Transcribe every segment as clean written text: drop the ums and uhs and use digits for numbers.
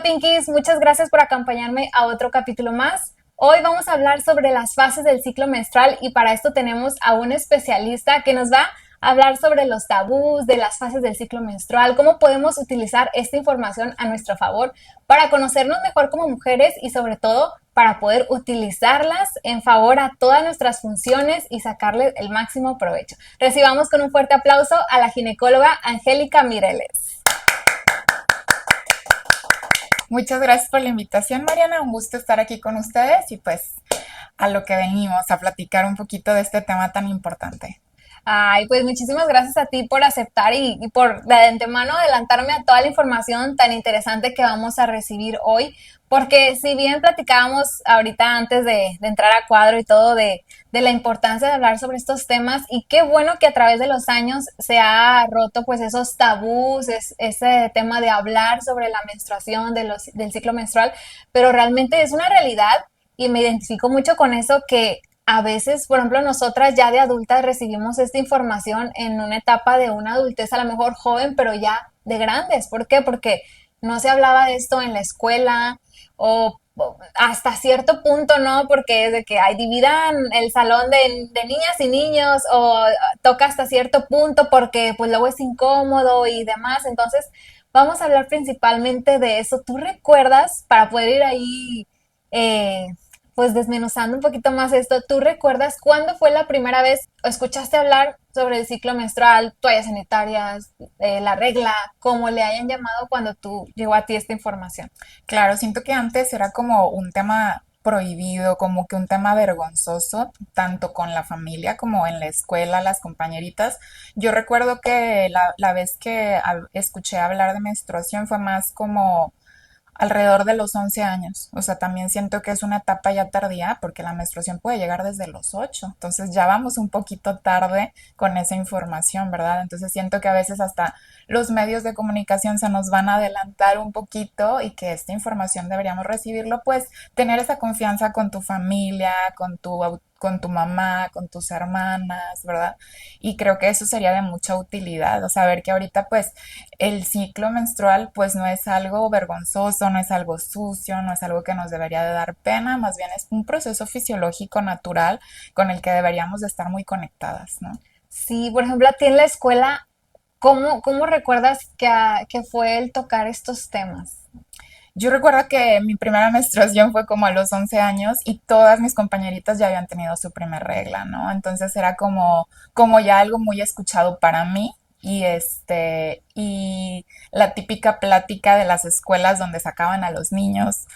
Hola Pinkies, muchas gracias por acompañarme a otro capítulo más. Hoy vamos a hablar sobre las fases del ciclo menstrual y para esto tenemos a un especialista que nos va a hablar sobre los tabús de las fases del ciclo menstrual, cómo podemos utilizar esta información a nuestro favor para conocernos mejor como mujeres y sobre todo para poder utilizarlas en favor a todas nuestras funciones y sacarle el máximo provecho. Recibamos con un fuerte aplauso a la ginecóloga Angélica Mireles. Muchas gracias por la invitación, Mariana. Un gusto estar aquí con ustedes y pues a lo que venimos, a platicar un poquito de este tema tan importante. Ay, pues muchísimas gracias a ti por aceptar y por de antemano adelantarme a toda la información tan interesante que vamos a recibir hoy, porque si bien platicábamos ahorita antes de entrar a cuadro y todo de la importancia de hablar sobre estos temas y qué bueno que a través de los años se ha roto pues esos tabús, ese tema de hablar sobre la menstruación, del ciclo menstrual, pero realmente es una realidad y me identifico mucho con eso que a veces, por ejemplo, nosotras ya de adultas recibimos esta información en una etapa de una adultez a lo mejor joven, pero ya de grandes. ¿Por qué? Porque no se hablaba de esto en la escuela o hasta cierto punto, ¿no? Porque es de que hay dividan el salón de niñas y niños o toca hasta cierto punto porque pues luego es incómodo y demás. Entonces, vamos a hablar principalmente de eso. ¿Tú recuerdas, para poder ir ahí eh, pues desmenuzando un poquito más esto, ¿tú recuerdas cuándo fue la primera vez o escuchaste hablar sobre el ciclo menstrual, toallas sanitarias, la regla, como le hayan llamado cuando tú llegó a ti esta información? Claro, siento que antes era como un tema prohibido, como que un tema vergonzoso, tanto con la familia como en la escuela, las compañeritas. Yo recuerdo que la vez que escuché hablar de menstruación fue más como alrededor de los 11 años. O sea, también siento que es una etapa ya tardía porque la menstruación puede llegar desde los 8. Entonces ya vamos un poquito tarde con esa información, ¿verdad? Entonces siento que a veces hasta los medios de comunicación se nos van a adelantar un poquito y que esta información deberíamos recibirlo, pues tener esa confianza con tu familia, con tu mamá, con tus hermanas, ¿verdad? Y creo que eso sería de mucha utilidad, o saber que ahorita pues el ciclo menstrual pues no es algo vergonzoso, no es algo sucio, no es algo que nos debería de dar pena, más bien es un proceso fisiológico natural con el que deberíamos de estar muy conectadas, ¿no? Sí, por ejemplo, a ti en la escuela, ¿cómo recuerdas que fue el tocar estos temas? Yo recuerdo que mi primera menstruación fue como a los 11 años y todas mis compañeritas ya habían tenido su primer regla, ¿no? Entonces era como ya algo muy escuchado para mí y la típica plática de las escuelas donde sacaban a los niños,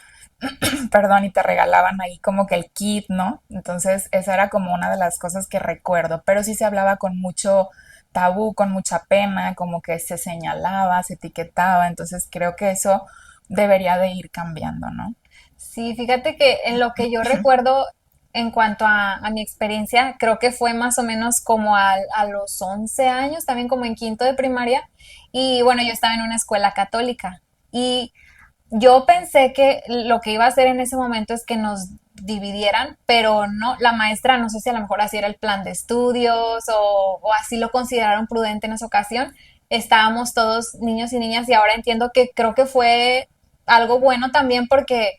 perdón, y te regalaban ahí como que el kit, ¿no? Entonces esa era como una de las cosas que recuerdo, pero sí se hablaba con mucho tabú, con mucha pena, como que se señalaba, se etiquetaba, entonces creo que eso debería de ir cambiando, ¿no? Sí, fíjate que en lo que yo recuerdo en cuanto a mi experiencia, creo que fue más o menos como a los 11 años, también como en quinto de primaria. Y bueno, yo estaba en una escuela católica y yo pensé que lo que iba a hacer en ese momento es que nos dividieran, pero no, la maestra, no sé si a lo mejor así era el plan de estudios o así lo consideraron prudente en esa ocasión. Estábamos todos niños y niñas y ahora entiendo que creo que fue algo bueno también porque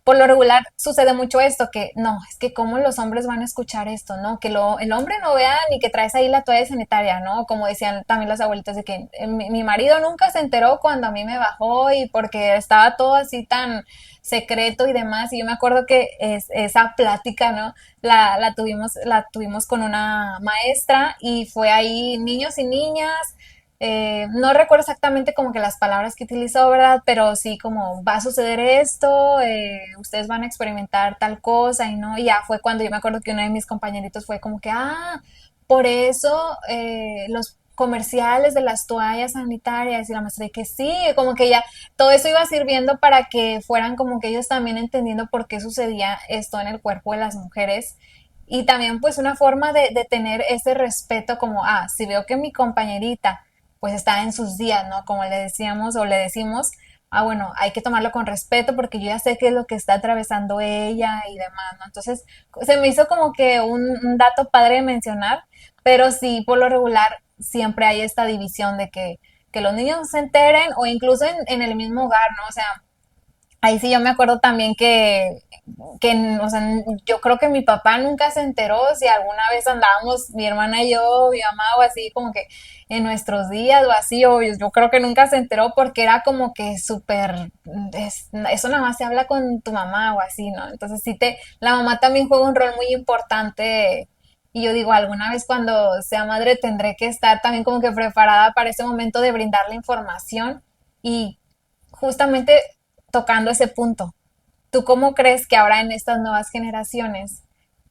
por lo regular sucede mucho esto, que no, es que cómo los hombres van a escuchar esto, ¿no? Que el hombre no vea ni que traes ahí la toalla sanitaria, ¿no? Como decían también las abuelitas, de que mi marido nunca se enteró cuando a mí me bajó y porque estaba todo así tan secreto y demás. Y yo me acuerdo que esa plática, ¿no? La tuvimos con una maestra y fue ahí niños y niñas, no recuerdo exactamente como que las palabras que utilizó, ¿verdad? Pero sí como va a suceder esto, ustedes van a experimentar tal cosa y no, y ya fue cuando yo me acuerdo que uno de mis compañeritos fue como que, por eso los comerciales de las toallas sanitarias y la maestra de que sí, como que ya todo eso iba sirviendo para que fueran como que ellos también entendiendo por qué sucedía esto en el cuerpo de las mujeres y también pues una forma de tener ese respeto como, si veo que mi compañerita pues está en sus días, ¿no? Como le decíamos o le decimos, bueno, hay que tomarlo con respeto porque yo ya sé qué es lo que está atravesando ella y demás, ¿no? Entonces, se me hizo como que un dato padre de mencionar, pero sí, por lo regular, siempre hay esta división de que los niños se enteren o incluso en el mismo hogar, ¿no? O sea, Ahí sí yo me acuerdo también o sea, yo creo que mi papá nunca se enteró si alguna vez andábamos, mi hermana y yo, mi mamá o así, como que en nuestros días o así, o yo creo que nunca se enteró porque era como que súper, eso nada más se habla con tu mamá o así, ¿no? Entonces la mamá también juega un rol muy importante y yo digo, alguna vez cuando sea madre tendré que estar también como que preparada para ese momento de brindar la información y justamente tocando ese punto. ¿Tú cómo crees que ahora en estas nuevas generaciones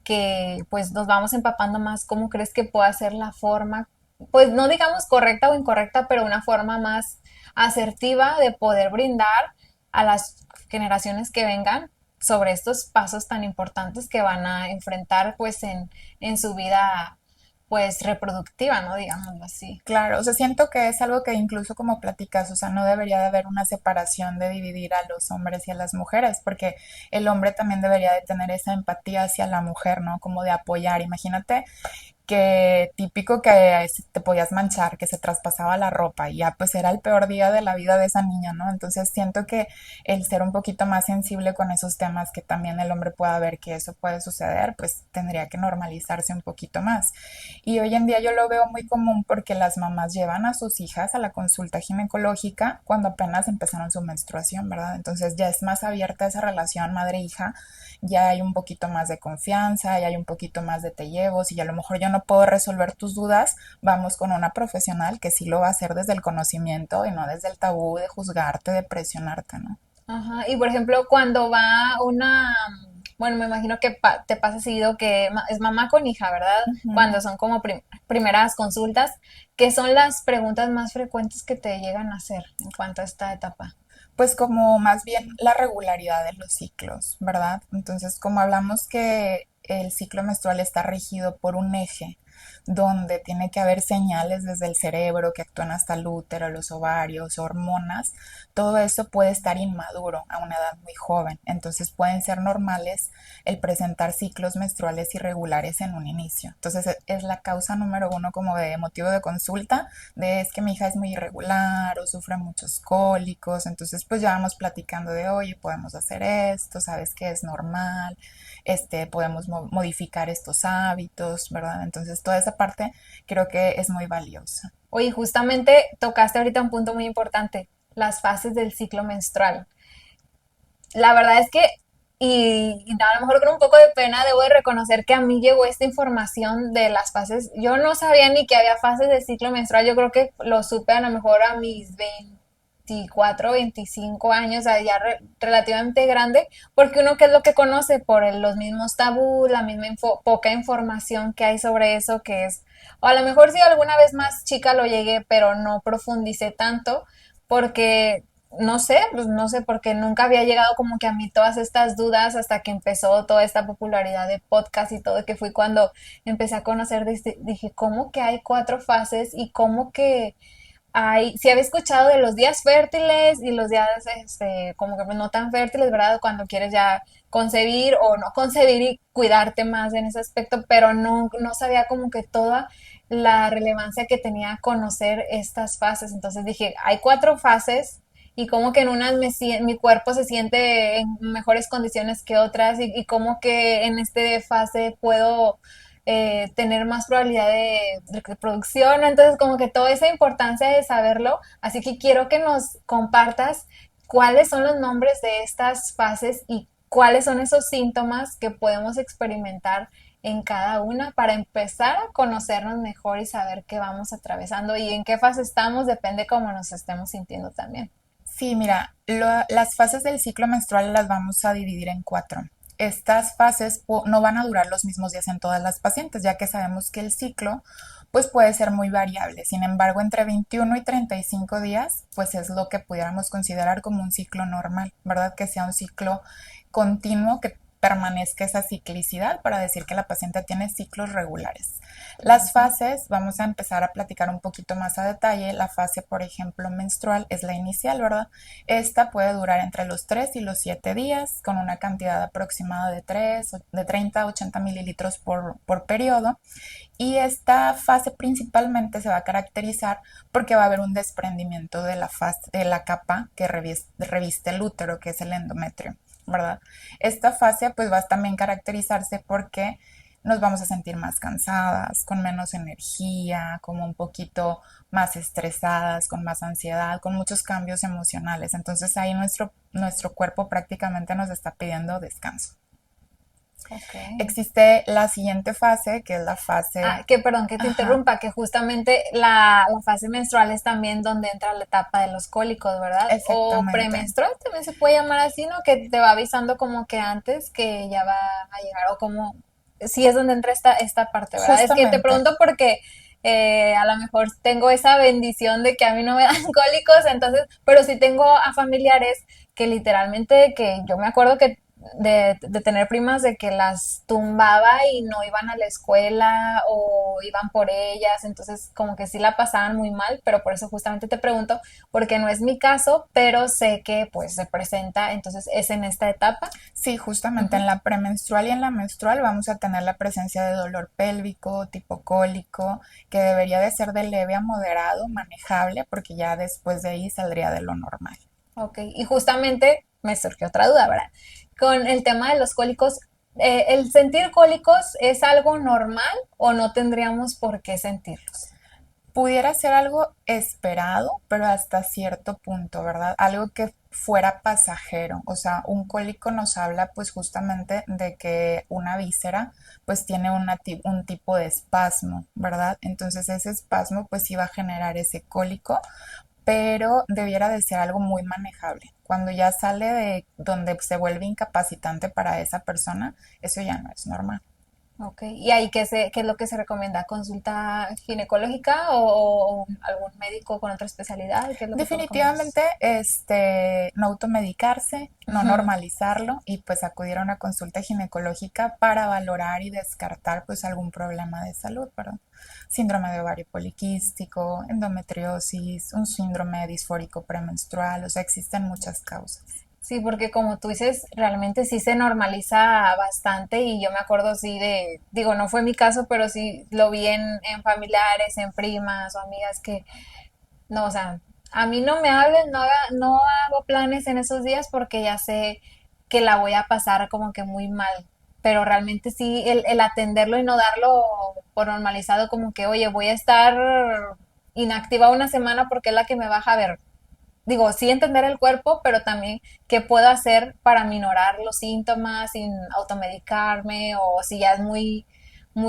que pues nos vamos empapando más, cómo crees que pueda ser la forma, pues no digamos correcta o incorrecta, pero una forma más asertiva de poder brindar a las generaciones que vengan sobre estos pasos tan importantes que van a enfrentar pues en su vida pues reproductiva, ¿no? Digámoslo así. Claro, o sea, siento que es algo que incluso como platicas, o sea, no debería de haber una separación de dividir a los hombres y a las mujeres, porque el hombre también debería de tener esa empatía hacia la mujer, ¿no? Como de apoyar. Imagínate que típico que te podías manchar, que se traspasaba la ropa y ya pues era el peor día de la vida de esa niña, ¿no? Entonces siento que el ser un poquito más sensible con esos temas, que también el hombre pueda ver que eso puede suceder, pues tendría que normalizarse un poquito más. Y hoy en día yo lo veo muy común porque las mamás llevan a sus hijas a la consulta ginecológica cuando apenas empezaron su menstruación, ¿verdad? Entonces ya es más abierta esa relación madre-hija, ya hay un poquito más de confianza, ya hay un poquito más de te llevo, si a lo mejor yo no puedo resolver tus dudas, vamos con una profesional que sí lo va a hacer desde el conocimiento y no desde el tabú de juzgarte, de presionarte, ¿no? Ajá, y por ejemplo, cuando va bueno, me imagino que te pasa seguido que es mamá con hija, ¿verdad? Ujú. Cuando son como primeras consultas, ¿qué son las preguntas más frecuentes que te llegan a hacer en cuanto a esta etapa? Pues como más bien la regularidad de los ciclos, ¿verdad? Entonces, como hablamos que el ciclo menstrual está regido por un eje, donde tiene que haber señales desde el cerebro que actúan hasta el útero, los ovarios, hormonas, todo eso puede estar inmaduro a una edad muy joven. Entonces pueden ser normales el presentar ciclos menstruales irregulares en un inicio. Entonces es la causa número uno como de motivo de consulta, de es que mi hija es muy irregular o sufre muchos cólicos. Entonces pues ya vamos platicando de, oye, podemos hacer esto, sabes que es normal, podemos modificar estos hábitos, ¿verdad? Entonces toda esa parte creo que es muy valiosa. Oye, justamente tocaste ahorita un punto muy importante, las fases del ciclo menstrual. La verdad es que, y a lo mejor con un poco de pena, debo de reconocer que a mí llegó esta información de las fases. Yo no sabía ni que había fases de ciclo menstrual. Yo creo que lo supe a lo mejor a mis 24, 25 años, o sea, ya relativamente grande, porque uno qué es lo que conoce por los mismos tabú, la misma poca información que hay sobre eso, que es, o a lo mejor sí alguna vez más chica lo llegué, pero no profundicé tanto, porque no sé, pues no sé, porque nunca había llegado como que a mí todas estas dudas hasta que empezó toda esta popularidad de podcast y todo, que fui cuando empecé a conocer, dije, ¿cómo que hay cuatro fases y cómo que hay, si había escuchado de los días fértiles y los días, como que no tan fértiles, ¿verdad? Cuando quieres ya concebir o no concebir y cuidarte más en ese aspecto, pero no sabía como que toda la relevancia que tenía conocer estas fases. Entonces dije, hay cuatro fases y como que en unas mi cuerpo se siente en mejores condiciones que otras y como que en esta fase puedo tener más probabilidad de reproducción, entonces como que toda esa importancia de saberlo, así que quiero que nos compartas cuáles son los nombres de estas fases y cuáles son esos síntomas que podemos experimentar en cada una para empezar a conocernos mejor y saber qué vamos atravesando y en qué fase estamos, depende cómo nos estemos sintiendo también. Sí, mira, las fases del ciclo menstrual las vamos a dividir en cuatro. Estas fases no van a durar los mismos días en todas las pacientes, ya que sabemos que el ciclo pues puede ser muy variable. Sin embargo, entre 21 y 35 días, pues es lo que pudiéramos considerar como un ciclo normal, ¿verdad? Que sea un ciclo continuo, que permanezca esa ciclicidad para decir que la paciente tiene ciclos regulares. Las fases, vamos a empezar a platicar un poquito más a detalle. La fase, por ejemplo, menstrual es la inicial, ¿verdad? Esta puede durar entre los 3 y los 7 días con una cantidad aproximada de 30 a 80 mililitros por periodo. Y esta fase principalmente se va a caracterizar porque va a haber un desprendimiento de la capa que reviste el útero, que es el endometrio, ¿verdad? Esta fase pues va a también caracterizarse porque nos vamos a sentir más cansadas, con menos energía, como un poquito más estresadas, con más ansiedad, con muchos cambios emocionales. Entonces ahí nuestro cuerpo prácticamente nos está pidiendo descanso. Ok. Existe la siguiente fase, que es la fase... Que perdón que te Ajá, interrumpa, que justamente la fase menstrual es también donde entra la etapa de los cólicos, ¿verdad? O exactamente. premenstrual también se puede llamar así, ¿no? Que te va avisando como que antes que ya va a llegar, o como, sí es donde entra esta parte, ¿verdad? Es que te Justamente. pregunto porque a lo mejor tengo esa bendición de que a mí no me dan cólicos, entonces, pero sí tengo a familiares que literalmente, que yo me acuerdo que de tener primas de que las tumbaba y no iban a la escuela o iban por ellas, entonces como que sí la pasaban muy mal, pero por eso justamente te pregunto, porque no es mi caso, pero sé que pues se presenta, entonces es en esta etapa. Sí, justamente Ujú. en la premenstrual y en la menstrual vamos a tener la presencia de dolor pélvico, tipo cólico, que debería de ser de leve a moderado, manejable, porque ya después de ahí saldría de lo normal. Ok, y justamente me surgió otra duda, ¿verdad? Con el tema de los cólicos, ¿el sentir cólicos es algo normal o no tendríamos por qué sentirlos? Pudiera ser algo esperado, pero hasta cierto punto, ¿verdad? Algo que fuera pasajero. O sea, un cólico nos habla pues justamente de que una víscera pues tiene un tipo de espasmo, ¿verdad? Entonces ese espasmo pues iba a generar ese cólico, pero debiera de ser algo muy manejable. Cuando ya sale de donde se vuelve incapacitante para esa persona, eso ya no es normal. Ok, ¿y ahí qué es lo que se recomienda? ¿Consulta ginecológica o algún médico con otra especialidad? ¿Qué es lo que tú recomiendas? Definitivamente, no automedicarse, no Ujú. normalizarlo y pues acudir a una consulta ginecológica para valorar y descartar pues algún problema de salud, ¿verdad? Síndrome de ovario poliquístico, endometriosis, un síndrome disfórico premenstrual, o sea, existen muchas causas. Sí, porque como tú dices, realmente sí se normaliza bastante y yo me acuerdo sí digo, no fue mi caso, pero sí lo vi en familiares, en primas o amigas que, no, o sea, a mí no me hablen, no hago planes en esos días porque ya sé que la voy a pasar como que muy mal. Pero realmente sí, el atenderlo y no darlo por normalizado, como que, oye, voy a estar inactiva una semana porque es la que me baja a ver. Digo, sí entender el cuerpo, pero también qué puedo hacer para minorar los síntomas sin automedicarme o si ya es muy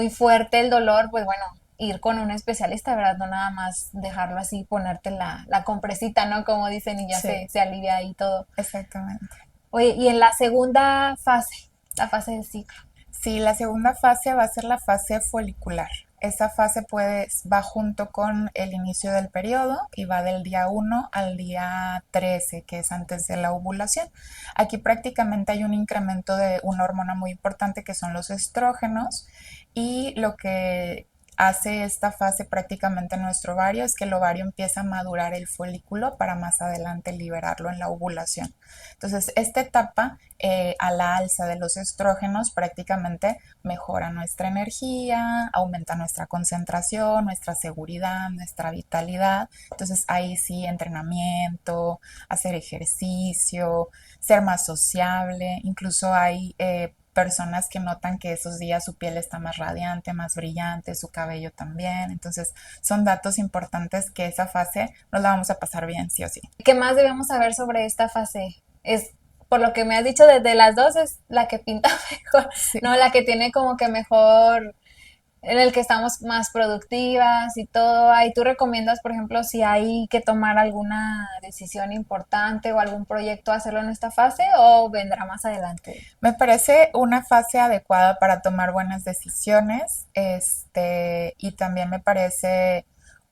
fuerte el dolor, pues bueno, ir con un especialista, ¿verdad? No nada más dejarlo así, ponerte la compresita, ¿no? Como dicen y ya Sí, se alivia ahí todo. exactamente. Oye, y en la segunda fase, la fase del ciclo. Sí, la segunda fase va a ser la fase folicular. Esa fase va junto con el inicio del periodo y va del día 1 al día 13, que es antes de la ovulación. Aquí prácticamente hay un incremento de una hormona muy importante que son los estrógenos y lo que hace esta fase prácticamente en nuestro ovario es que el ovario empieza a madurar el folículo para más adelante liberarlo en la ovulación. Entonces, esta etapa a la alza de los estrógenos prácticamente mejora nuestra energía, aumenta nuestra concentración, nuestra seguridad, nuestra vitalidad. Entonces ahí sí, entrenamiento, hacer ejercicio, ser más sociable. Incluso hay personas que notan que esos días su piel está más radiante, más brillante, su cabello también. Entonces son datos importantes que esa fase nos la vamos a pasar bien, sí o sí. ¿Qué más debemos saber sobre esta fase? Es, por lo que me has dicho, desde las dos es la que pinta mejor, Sí. ¿no? La que tiene como que mejor, en el que estamos más productivas y todo. Ahí tú recomiendas, por ejemplo, si hay que tomar alguna decisión importante o algún proyecto, hacerlo en esta fase o vendrá más adelante. Me parece una fase adecuada para tomar buenas decisiones, y también me parece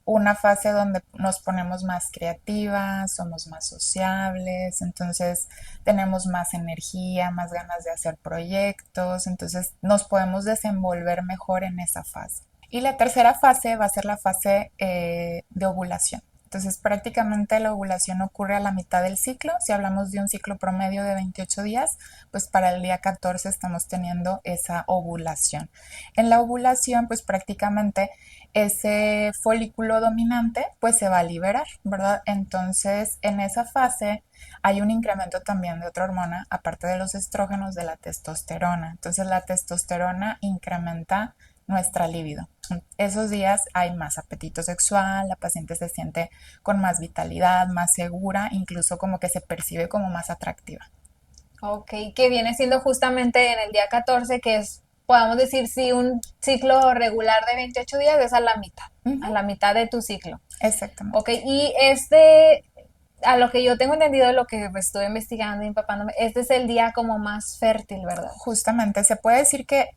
una fase donde nos ponemos más creativas, somos más sociables, entonces tenemos más energía, más ganas de hacer proyectos, entonces nos podemos desenvolver mejor en esa fase. Y la tercera fase va a ser la fase de ovulación. Entonces prácticamente la ovulación ocurre a la mitad del ciclo. Si hablamos de un ciclo promedio de 28 días, pues para el día 14 estamos teniendo esa ovulación. En la ovulación, pues prácticamente ese folículo dominante pues se va a liberar, ¿verdad? Entonces en esa fase hay un incremento también de otra hormona, aparte de los estrógenos, de la testosterona. Entonces la testosterona incrementa nuestra libido. Esos días hay más apetito sexual, la paciente se siente con más vitalidad, más segura, incluso como que se percibe como más atractiva. Ok, que viene siendo justamente en el día 14, que es, podamos decir, si un ciclo regular de 28 días es a Ujú, la mitad de tu ciclo. Ok, exactamente. y este, a lo que yo tengo entendido, lo que estuve investigando y empapándome, este es el día como más fértil, ¿verdad? Justamente, se puede decir que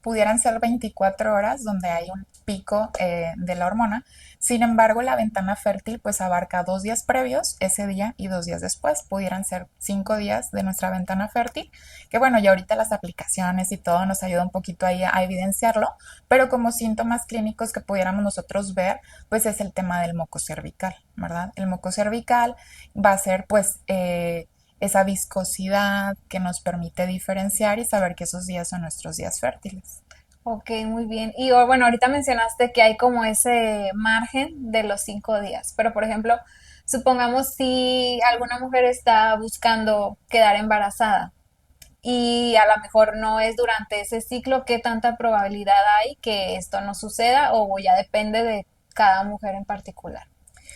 pudieran ser 24 horas donde hay un pico de la hormona. Sin embargo, la ventana fértil pues abarca 2 días previos, ese día y 2 días después. Pudieran ser 5 días de nuestra ventana fértil, que bueno, ya ahorita las aplicaciones y todo nos ayuda un poquito ahí a evidenciarlo, pero como síntomas clínicos que pudiéramos nosotros ver, pues es el tema del moco cervical, ¿verdad? El moco cervical va a ser pues esa viscosidad que nos permite diferenciar y saber que esos días son nuestros días fértiles. Ok, muy bien. Y bueno, ahorita mencionaste que hay como ese margen de los 5 días, pero por ejemplo, supongamos si alguna mujer está buscando quedar embarazada y a lo mejor no es durante ese ciclo, ¿qué tanta probabilidad hay que esto no suceda o ya depende de cada mujer en particular?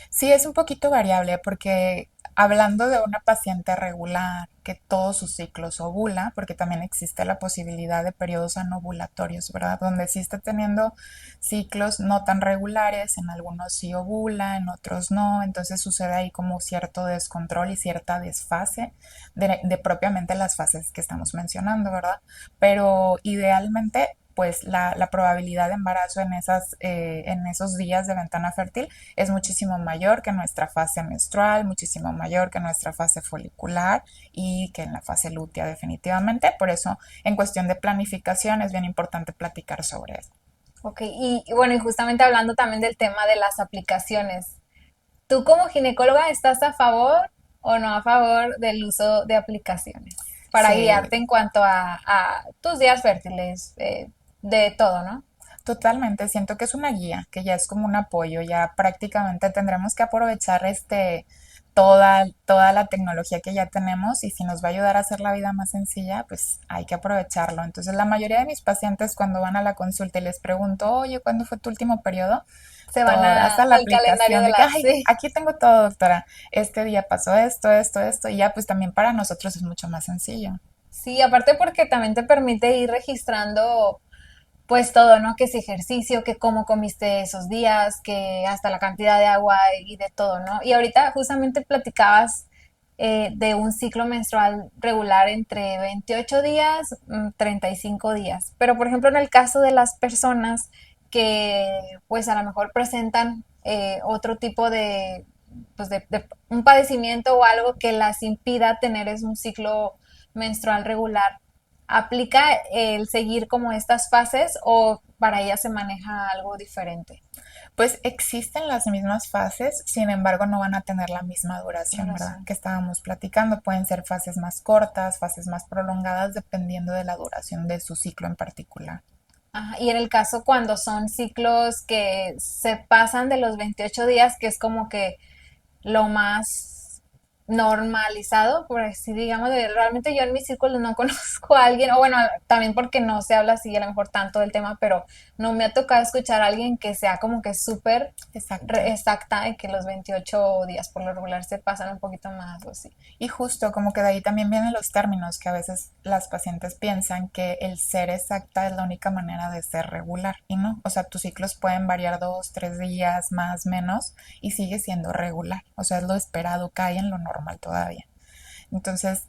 Sí, es un poquito variable porque hablando de una paciente regular que todos sus ciclos ovula, porque también existe la posibilidad de periodos anovulatorios, ¿verdad? Donde sí está teniendo ciclos no tan regulares, en algunos sí ovula, en otros no, entonces sucede ahí como cierto descontrol y cierta desfase de propiamente las fases que estamos mencionando, ¿verdad? Pero idealmente pues la probabilidad de embarazo en esos días de ventana fértil es muchísimo mayor que nuestra fase menstrual, muchísimo mayor que nuestra fase folicular y que en la fase lútea definitivamente. Por eso, en cuestión de planificación, es bien importante platicar sobre eso. Ok, y bueno, y justamente hablando también del tema de las aplicaciones, ¿tú como ginecóloga estás a favor o no a favor del uso de aplicaciones para Sí, guiarte en cuanto a tus días fértiles, de todo, ¿no? totalmente, siento que es una guía, que ya es como un apoyo, ya prácticamente tendremos que aprovechar toda la tecnología que ya tenemos y si nos va a ayudar a hacer la vida más sencilla, pues hay que aprovecharlo. Entonces, la mayoría de mis pacientes cuando van a la consulta y les pregunto, oye, ¿cuándo fue tu último periodo? Se van Todas a la al calendario aplicación de de que, la... ay, Sí, aquí tengo todo, doctora. Este día pasó esto, y ya pues también para nosotros es mucho más sencillo. sí, aparte porque también te permite ir registrando pues todo, ¿no? Que es ejercicio, que cómo comiste esos días, que hasta la cantidad de agua y de todo, ¿no? Y ahorita justamente platicabas de un ciclo menstrual regular entre 28 días, 35 días. Pero, por ejemplo, en el caso de las personas que pues a lo mejor presentan otro tipo de, pues de un padecimiento o algo que las impida tener es un ciclo menstrual regular, ¿aplica el seguir como estas fases o para ella se maneja algo diferente? Pues existen las mismas fases, sin embargo no van a tener la misma duración, ¿verdad? Duración. Que estábamos platicando. Pueden ser fases más cortas, fases más prolongadas, dependiendo de la duración de su ciclo en particular. Ajá, y en el caso cuando son ciclos que se pasan de los 28 días, que es como que lo más normalizado, por así digamos, realmente yo en mi círculo no conozco a alguien, o bueno, también porque no se habla así a lo mejor tanto del tema, pero no me ha tocado escuchar a alguien que sea como que súper Exacto. exacta en que los 28 días por lo regular se pasan un poquito más o así. Y justo como que de ahí también vienen los términos que a veces las pacientes piensan que el ser exacta es la única manera de ser regular y no, o sea, tus ciclos pueden variar 2, 3 días más, menos y sigue siendo regular, o sea, es lo esperado, cae en lo normal todavía. Entonces,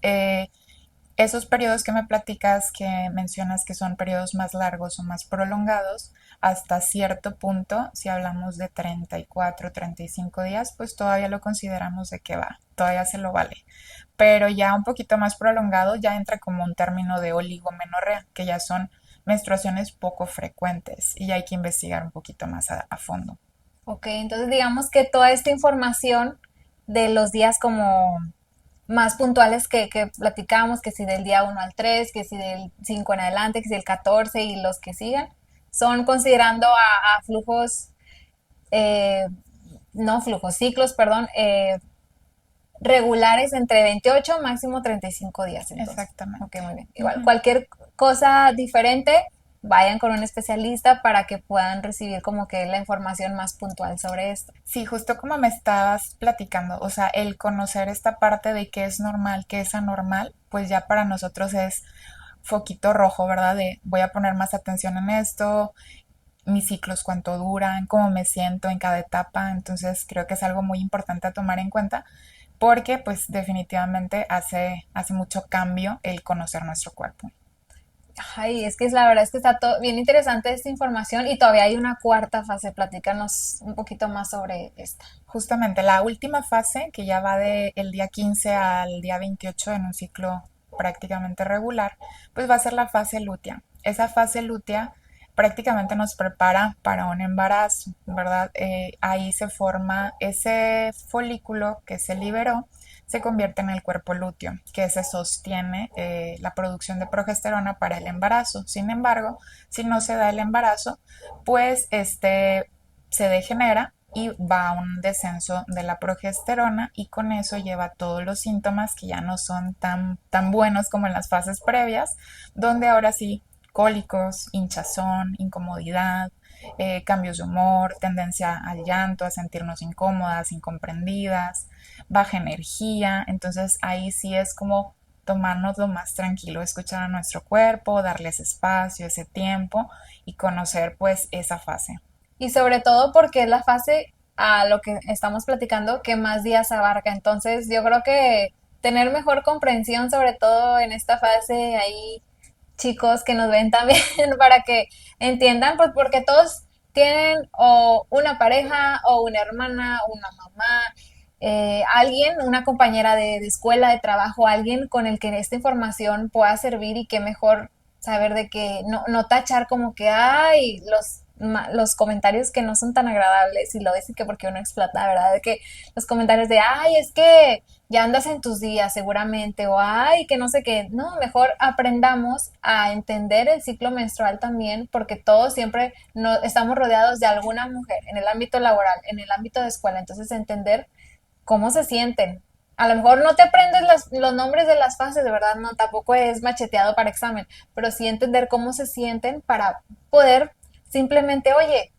Esos periodos que me platicas, que mencionas que son periodos más largos o más prolongados, hasta cierto punto, si hablamos de 34, 35 días, pues todavía lo consideramos de que va, todavía se lo vale. Pero ya un poquito más prolongado ya entra como un término de oligomenorrea, que ya son menstruaciones poco frecuentes y hay que investigar un poquito más a fondo. Ok, entonces digamos que toda esta información de los días como más puntuales que platicamos, que si del día 1 al 3, que si del 5 en adelante, que si del 14 y los que sigan, son considerando a flujos, eh, no flujos, ciclos, perdón, regulares entre 28 máximo 35 días entonces. Ok, Exactamente. muy bien. Igual, Ujú. cualquier cosa diferente, vayan con un especialista para que puedan recibir como que la información más puntual sobre esto. Sí, justo como me estabas platicando, o sea, el conocer esta parte de qué es normal, qué es anormal, pues ya para nosotros es foquito rojo, ¿verdad? De voy a poner más atención en esto, mis ciclos cuánto duran, cómo me siento en cada etapa, entonces creo que es algo muy importante a tomar en cuenta porque pues definitivamente hace mucho cambio el conocer nuestro cuerpo. Ay, es que la verdad es que está todo bien interesante esta información y todavía hay una cuarta fase. Platícanos un poquito más sobre esta. Justamente la última fase, que ya va del día 15 al día 28 en un ciclo prácticamente regular, pues va a ser la fase lútea. Esa fase lútea prácticamente nos prepara para un embarazo, ¿verdad? Ahí se forma ese folículo que se liberó, se convierte en el cuerpo lúteo, que se sostiene la producción de progesterona para el embarazo. Sin embargo, si no se da el embarazo, pues se degenera y va a un descenso de la progesterona y con eso lleva todos los síntomas que ya no son tan buenos como en las fases previas, donde ahora sí, cólicos, hinchazón, incomodidad, cambios de humor, tendencia al llanto, a sentirnos incómodas, incomprendidas, baja energía, entonces ahí sí es como tomarnos lo más tranquilo, escuchar a nuestro cuerpo, darles espacio, ese tiempo y conocer pues esa fase. Y sobre todo porque es la fase a lo que estamos platicando que más días abarca. Entonces yo creo que tener mejor comprensión sobre todo en esta fase ahí chicos que nos ven también para que entiendan, pues porque todos tienen o una pareja o una hermana, una mamá, alguien, una compañera de escuela, de trabajo, alguien con el que esta información pueda servir y que mejor saber de que no tachar como que hay los comentarios que no son tan agradables y lo ves y que porque uno explota, ¿verdad? De que los comentarios de, ay, es que ya andas en tus días seguramente, o ay, que no sé qué, no, mejor aprendamos a entender el ciclo menstrual también, porque todos siempre no, estamos rodeados de alguna mujer en el ámbito laboral, en el ámbito de escuela, entonces entender cómo se sienten. A lo mejor no te aprendes los nombres de las fases, de verdad, no, tampoco es macheteado para examen, pero sí entender cómo se sienten para poder simplemente, oye,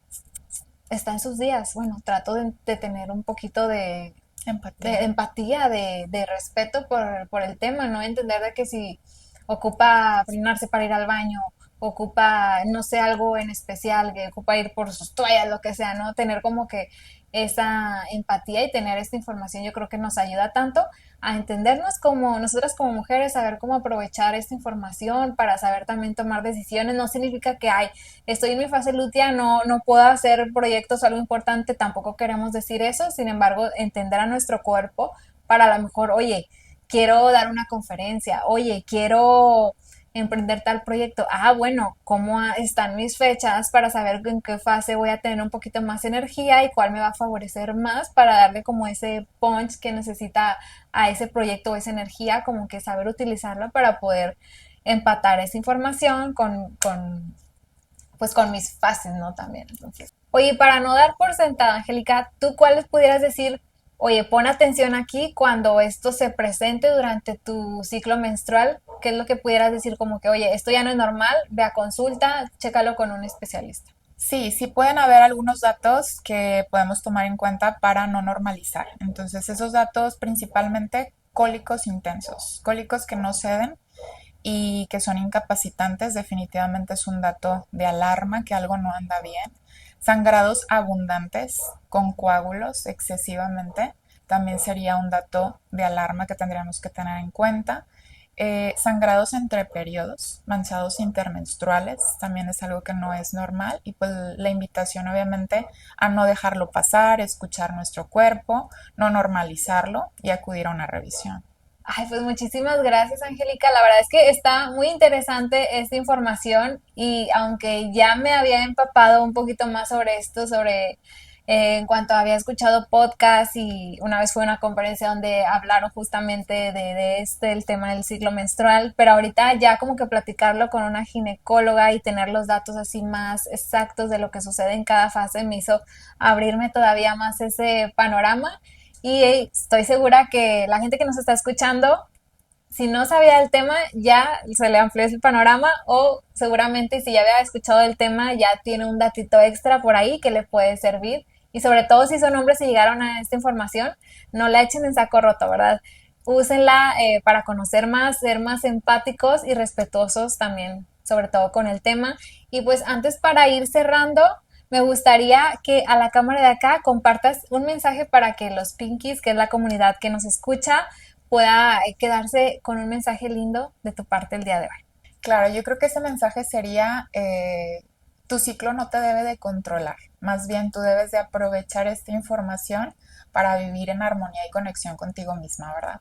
está en sus días, bueno, trato de tener un poquito de Empatía. empatía, de respeto por el tema, ¿no? Entender de que si ocupa frenarse para ir al baño, ocupa, no sé, algo en especial, que ocupa ir por sus toallas, lo que sea, ¿no? Tener como que esa empatía y tener esta información yo creo que nos ayuda tanto a entendernos como nosotras como mujeres, saber cómo aprovechar esta información para saber también tomar decisiones. No significa que hay, estoy en mi fase lútea, no puedo hacer proyectos o algo importante, tampoco queremos decir eso, sin embargo, entender a nuestro cuerpo para a lo mejor, oye, quiero dar una conferencia, oye, quiero emprender tal proyecto. Ah, bueno, ¿cómo están mis fechas para saber en qué fase voy a tener un poquito más energía y cuál me va a favorecer más para darle como ese punch que necesita a ese proyecto o esa energía, como que saber utilizarla para poder empatar esa información pues con mis fases, ¿no? También. Entonces, oye, para no dar por sentada, Angélica, ¿tú cuáles pudieras decir, oye, pon atención aquí cuando esto se presente durante tu ciclo menstrual? ¿Qué es lo que pudieras decir como que, oye, esto ya no es normal, ve a consulta, chécalo con un especialista? Sí, sí pueden haber algunos datos que podemos tomar en cuenta para no normalizar. Entonces, esos datos principalmente cólicos intensos, cólicos que no ceden y que son incapacitantes, definitivamente es un dato de alarma que algo no anda bien. Sangrados abundantes con coágulos excesivamente también sería un dato de alarma que tendríamos que tener en cuenta. Sangrados entre periodos, manchados intermenstruales, también es algo que no es normal y pues la invitación obviamente a no dejarlo pasar, escuchar nuestro cuerpo, no normalizarlo y acudir a una revisión. Ay, pues muchísimas gracias, Angélica. La verdad es que está muy interesante esta información y aunque ya me había empapado un poquito más sobre esto, sobre en cuanto había escuchado podcast y una vez fue a una conferencia donde hablaron justamente de este, el tema del ciclo menstrual, pero ahorita ya como que platicarlo con una ginecóloga y tener los datos así más exactos de lo que sucede en cada fase me hizo abrirme todavía más ese panorama y estoy segura que la gente que nos está escuchando, si no sabía el tema, ya se le amplió el panorama o seguramente si ya había escuchado el tema, ya tiene un datito extra por ahí que le puede servir. Y sobre todo si son hombres y llegaron a esta información, no la echen en saco roto, ¿verdad? Úsenla para conocer más, ser más empáticos y respetuosos también, sobre todo con el tema. Y pues antes para ir cerrando, me gustaría que a la cámara de acá compartas un mensaje para que los Pinkies, que es la comunidad que nos escucha, pueda quedarse con un mensaje lindo de tu parte el día de hoy. Claro, yo creo que ese mensaje sería, tu ciclo no te debe de controlar, más bien tú debes de aprovechar esta información para vivir en armonía y conexión contigo misma, ¿verdad?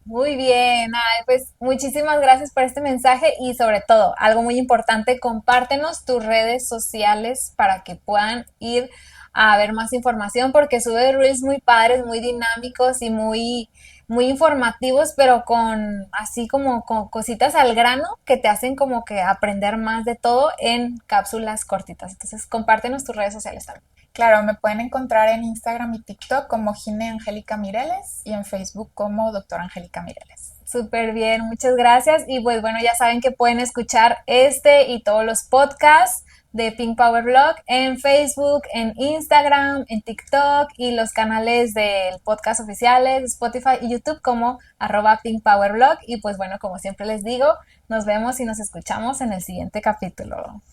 Muy bien, ay, pues muchísimas gracias por este mensaje y sobre todo, algo muy importante, compártenos tus redes sociales para que puedan ir a ver más información porque sube reels muy padres, muy dinámicos y muy informativos, pero con así como con cositas al grano que te hacen como que aprender más de todo en cápsulas cortitas. Entonces, compártenos tus redes sociales también. Claro, me pueden encontrar en Instagram y TikTok como Gine Angélica Mireles y en Facebook como Doctora Angélica Mireles. Súper bien, muchas gracias. Y pues bueno, ya saben que pueden escuchar este y todos los podcasts de Pink Power Blog en Facebook, en Instagram, en TikTok y los canales del podcast oficiales, Spotify y YouTube como @Pink Power Blog. Y pues bueno, como siempre les digo, nos vemos y nos escuchamos en el siguiente capítulo.